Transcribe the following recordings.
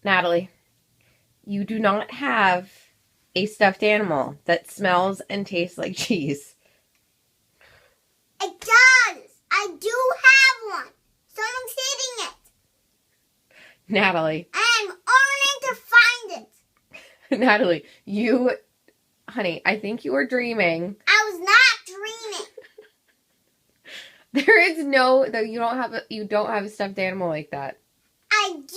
Natalie, you do not have a stuffed animal that smells and tastes like cheese. It does. I do have one. Someone's eating it. Natalie. I'm yearning to find it. Natalie, honey, I think you are dreaming. I was not dreaming. There is no, though you don't have a stuffed animal like that. I do.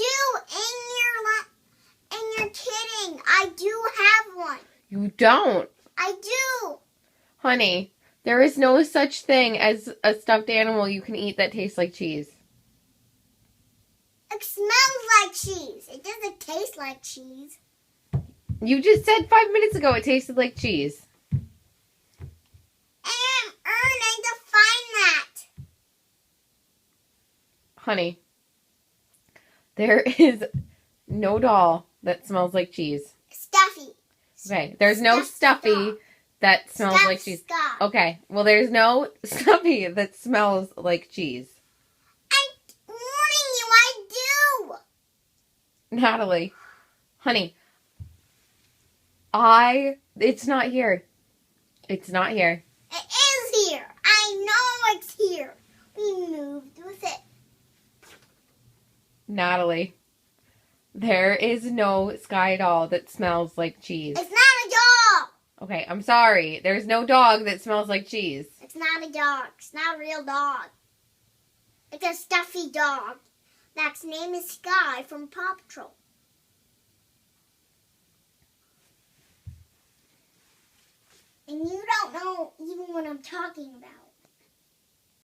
And you're kidding. I do have one. You don't. I do. Honey, there is no such thing as a stuffed animal you can eat that tastes like cheese. It smells like cheese. It doesn't taste like cheese. You just said 5 minutes ago it tasted like cheese. And I'm yearning to find that. Honey, there is no doll that smells like cheese. Stuffy. Okay, there's no stuffy that smells like cheese. Okay, well, there's no stuffy that smells like cheese. I'm warning you, I do. Natalie, honey, it's not here. It's not here. It is here. I know it's here. We moved with it. Natalie, there is no Sky doll that smells like cheese. It's not a dog. Okay, I'm sorry. There's no dog that smells like cheese. It's not a dog. It's not a real dog. It's a stuffy dog. That's name is Sky from Paw Patrol. And you don't know even what I'm talking about.